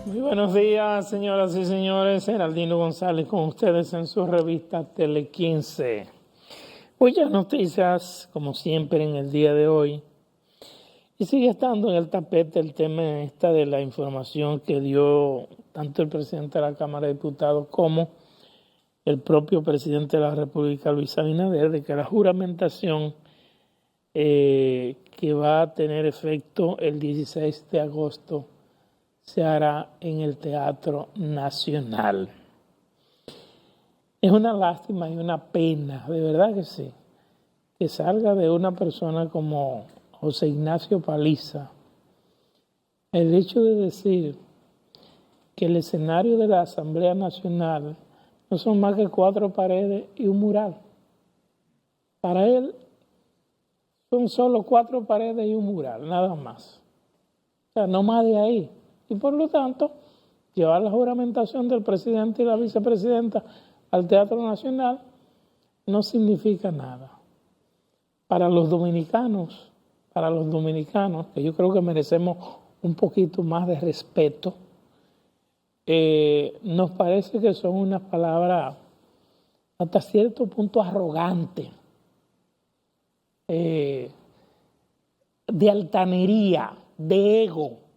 Muy buenos días, señoras y señores. Geraldino González con ustedes en su revista Tele 15. Muchas noticias, como siempre, en el día de hoy. Y sigue estando en el tapete el tema de la información que dio tanto el presidente de la Cámara de Diputados como el propio presidente de la República, Luis Abinader, de que la juramentación que va a tener efecto el 16 de agosto se hará en el Teatro Nacional. Es una lástima y una pena, de verdad que sí, que salga de una persona como José Ignacio Paliza el hecho de decir que el escenario de la Asamblea Nacional no son más que 4 paredes y un mural. Para él son solo 4 paredes y un mural, nada más. O sea, no más de ahí. Y por lo tanto, llevar la juramentación del presidente y la vicepresidenta al Teatro Nacional no significa nada. Para los dominicanos, que yo creo que merecemos un poquito más de respeto, nos parece que son unas palabras hasta cierto punto arrogantes, de altanería, de ego.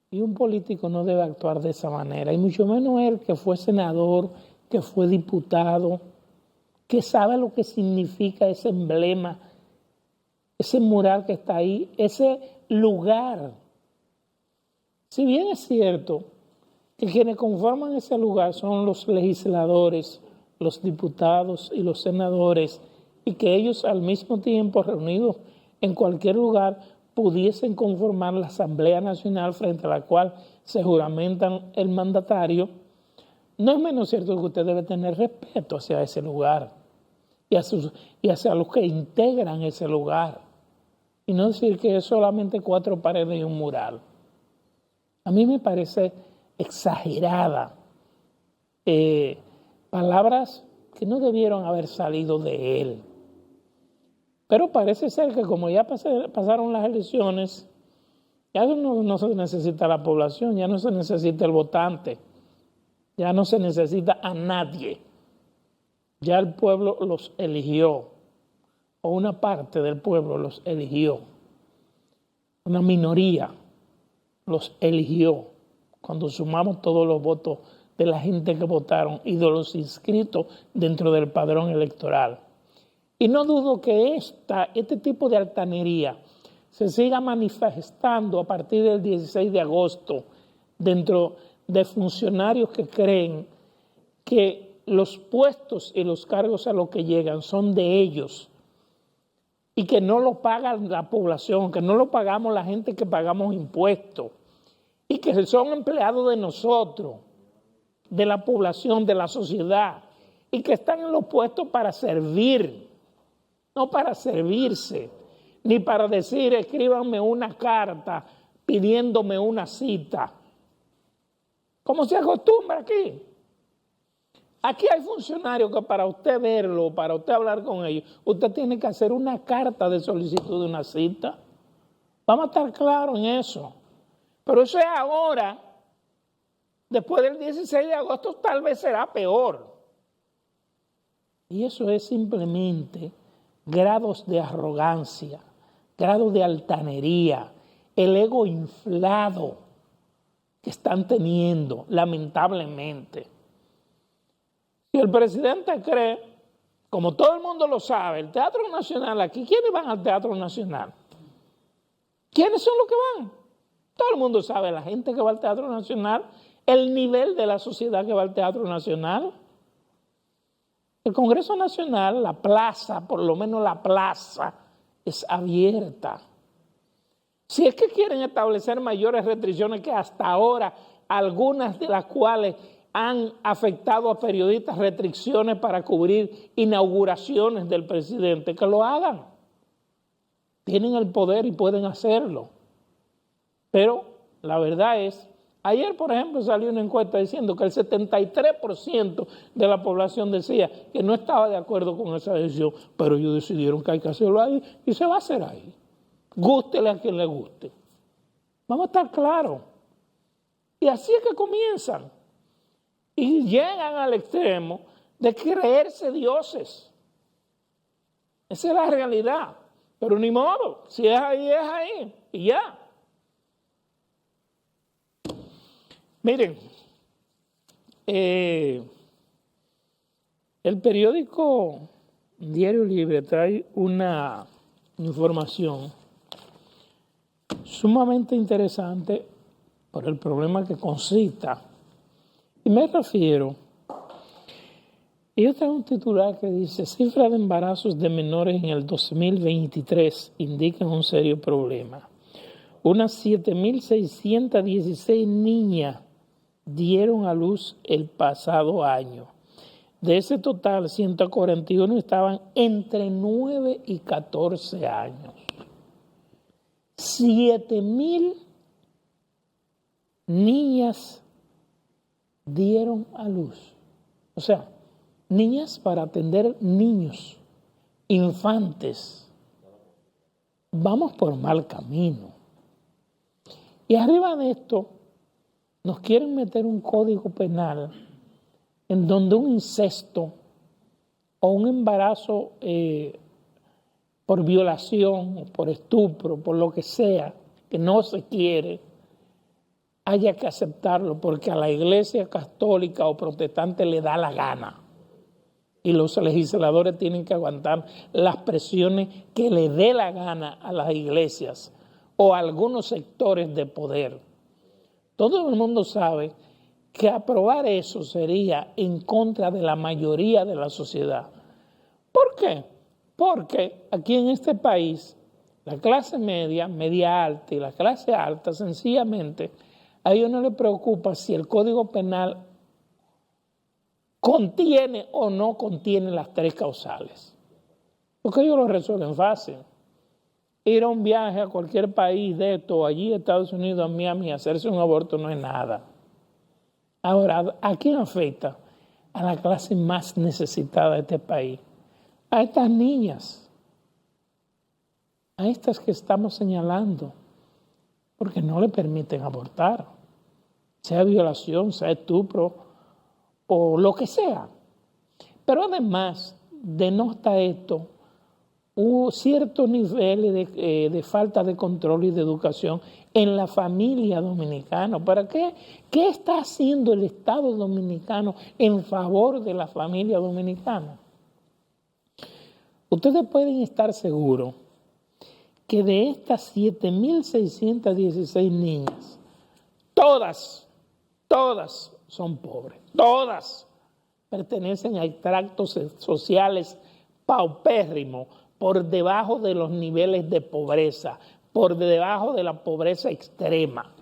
Y un político no debe actuar de esa manera, y mucho menos él, que fue senador, que fue diputado, que sabe lo que significa ese emblema, ese mural que está ahí, ese lugar. Si bien es cierto que quienes conforman ese lugar son los legisladores, los diputados y los senadores, y que ellos al mismo tiempo, reunidos en cualquier lugar, pudiesen conformar la Asamblea Nacional frente a la cual se juramentan el mandatario, no es menos cierto que usted debe tener respeto hacia ese lugar y hacia los que integran ese lugar, y no decir que es solamente 4 paredes y un mural. A mí me parece exagerada, palabras que no debieron haber salido de él. Pero parece ser que como ya pasaron las elecciones, ya no se necesita la población, ya no se necesita el votante, ya no se necesita a nadie. Ya el pueblo los eligió, o una parte del pueblo los eligió. Una minoría los eligió. Cuando sumamos todos los votos de la gente que votaron y de los inscritos dentro del padrón electoral. Y no dudo que este tipo de altanería se siga manifestando a partir del 16 de agosto dentro de funcionarios que creen que los puestos y los cargos a los que llegan son de ellos y que no lo paga la población, que no lo pagamos la gente que pagamos impuestos y que son empleados de nosotros, de la población, de la sociedad, y que están en los puestos para servir. No para servirse, ni para decir, escríbanme una carta pidiéndome una cita. ¿Cómo se acostumbra aquí? Aquí hay funcionarios que para usted verlo, para usted hablar con ellos, usted tiene que hacer una carta de solicitud de una cita. Vamos a estar claros en eso. Pero eso es ahora. Después del 16 de agosto tal vez será peor. Y eso es simplemente grados de arrogancia, grados de altanería, el ego inflado que están teniendo, lamentablemente. Si el presidente cree, como todo el mundo lo sabe, el Teatro Nacional aquí, ¿quiénes van al Teatro Nacional? ¿Quiénes son los que van? Todo el mundo sabe, la gente que va al Teatro Nacional, el nivel de la sociedad que va al Teatro Nacional. El Congreso Nacional, la plaza, por lo menos la plaza, es abierta. Si es que quieren establecer mayores restricciones que hasta ahora, algunas de las cuales han afectado a periodistas, restricciones para cubrir inauguraciones del presidente, que lo hagan. Tienen el poder y pueden hacerlo. Pero la verdad es, ayer, por ejemplo, salió una encuesta diciendo que el 73% de la población decía que no estaba de acuerdo con esa decisión, pero ellos decidieron que hay que hacerlo ahí y se va a hacer ahí. Gústele a quien le guste. Vamos a estar claros. Y así es que comienzan. Y llegan al extremo de creerse dioses. Esa es la realidad. Pero ni modo, si es ahí. Y ya. Miren, el periódico Diario Libre trae una información sumamente interesante por el problema que concita. Y me refiero, ellos traen un titular que dice: cifra de embarazos de menores en el 2023 indican un serio problema. Unas 7.616 niñas dieron a luz el pasado año. De ese total, 141 estaban entre 9 y 14 años. 7.000 niñas dieron a luz. O sea, niñas para atender niños, infantes. Vamos por mal camino. Y arriba de esto, nos quieren meter un código penal en donde un incesto o un embarazo por violación, o por estupro, por lo que sea, que no se quiere, haya que aceptarlo porque a la Iglesia católica o protestante le da la gana. Y los legisladores tienen que aguantar las presiones que le dé la gana a las iglesias o a algunos sectores de poder. Todo el mundo sabe que aprobar eso sería en contra de la mayoría de la sociedad. ¿Por qué? Porque aquí en este país, la clase media, media alta y la clase alta, sencillamente, a ellos no les preocupa si el Código Penal contiene o no contiene las tres causales. Porque ellos lo resuelven fácil. Ir a un viaje a cualquier país de esto, allí Estados Unidos, a Miami, hacerse un aborto no es nada. Ahora, ¿a quién afecta? A la clase más necesitada de este país. A estas niñas, a estas que estamos señalando, porque no le permiten abortar, sea violación, sea estupro o lo que sea. Pero además denota esto ciertos niveles de falta de control y de educación en la familia dominicana. ¿Para qué? ¿Qué está haciendo el Estado dominicano en favor de la familia dominicana? Ustedes pueden estar seguros que de estas 7.616 niñas, todas son pobres, todas pertenecen a extractos sociales paupérrimos, por debajo de los niveles de pobreza, por debajo de la pobreza extrema.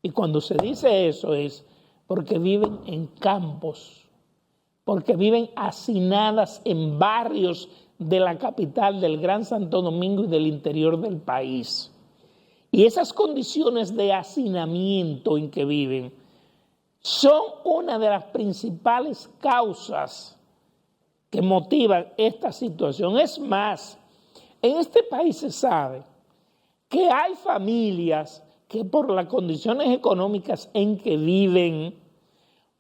Y cuando se dice eso es porque viven en campos, porque viven hacinadas en barrios de la capital, del Gran Santo Domingo y del interior del país. Y esas condiciones de hacinamiento en que viven son una de las principales causas que motivan esta situación. Es más, en este país se sabe que hay familias que por las condiciones económicas en que viven,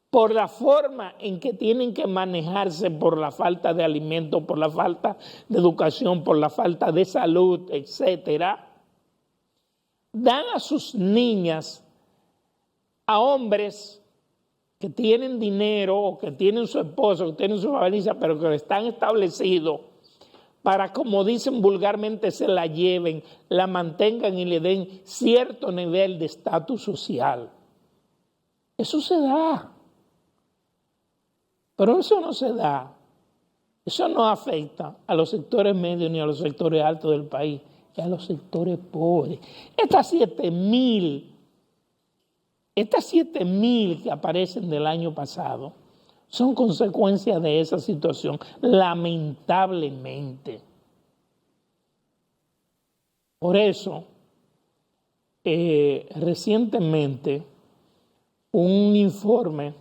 por la forma en que tienen que manejarse, por la falta de alimento, por la falta de educación, por la falta de salud, etcétera, dan a sus niñas a hombres que tienen dinero o que tienen su esposo, que tienen su familia, pero que están establecidos para, como dicen vulgarmente, se la lleven, la mantengan y le den cierto nivel de estatus social. Eso se da. Pero eso no se da. Eso no afecta a los sectores medios ni a los sectores altos del país, que a los sectores pobres. Estas 7.000 que aparecen del año pasado son consecuencia de esa situación, lamentablemente. Por eso, recientemente, un informe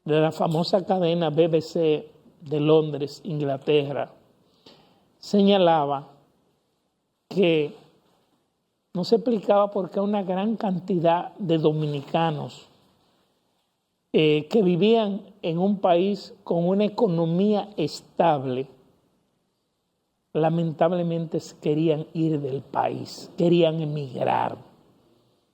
de la famosa cadena BBC de Londres, Inglaterra, señalaba que no se explicaba por qué una gran cantidad de dominicanos que vivían en un país con una economía estable, lamentablemente querían ir del país, querían emigrar.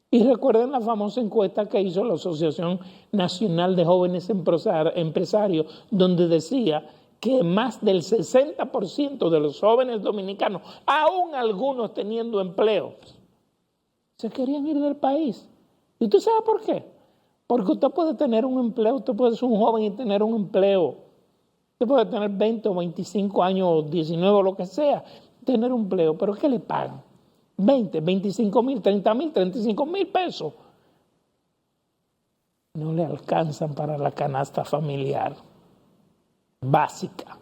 Y recuerden la famosa encuesta que hizo la Asociación Nacional de Jóvenes Empresarios, donde decía que más del 60% de los jóvenes dominicanos, aún algunos teniendo empleo, se querían ir del país. ¿Y usted sabe por qué? Porque usted puede tener un empleo, usted puede ser un joven y tener un empleo. Usted puede tener 20 o 25 años, 19 o lo que sea, tener un empleo, pero ¿qué le pagan? 20, 25 mil, 30 mil, 35 mil pesos. No le alcanzan para la canasta familiar básica.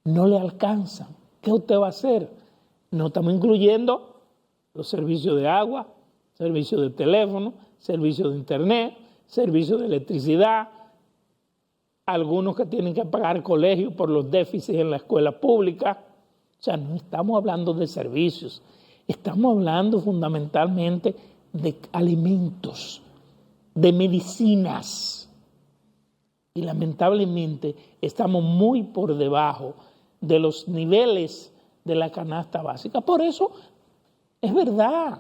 No le alcanzan. ¿Qué usted va a hacer? No estamos incluyendo los servicios de agua, servicios de teléfono, servicios de internet, servicios de electricidad, algunos que tienen que pagar colegio por los déficits en la escuela pública. O sea, no estamos hablando de servicios, estamos hablando fundamentalmente de alimentos, de medicinas. Y lamentablemente estamos muy por debajo de los niveles de la canasta básica. Por eso, es verdad,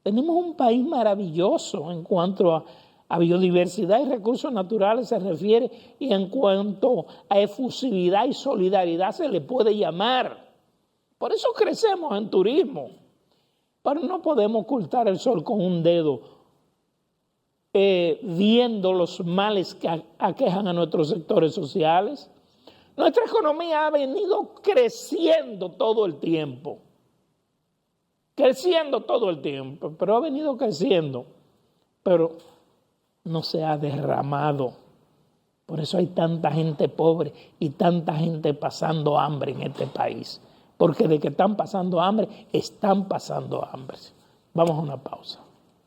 tenemos un país maravilloso en cuanto a biodiversidad y recursos naturales se refiere, y en cuanto a efusividad y solidaridad se le puede llamar. Por eso crecemos en turismo. Pero no podemos ocultar el sol con un dedo, viendo los males que aquejan a nuestros sectores sociales. Nuestra economía ha venido creciendo todo el tiempo. Pero ha venido creciendo. Pero no se ha derramado. Por eso hay tanta gente pobre y tanta gente pasando hambre en este país. Porque de que están pasando hambre, están pasando hambre. Vamos a una pausa.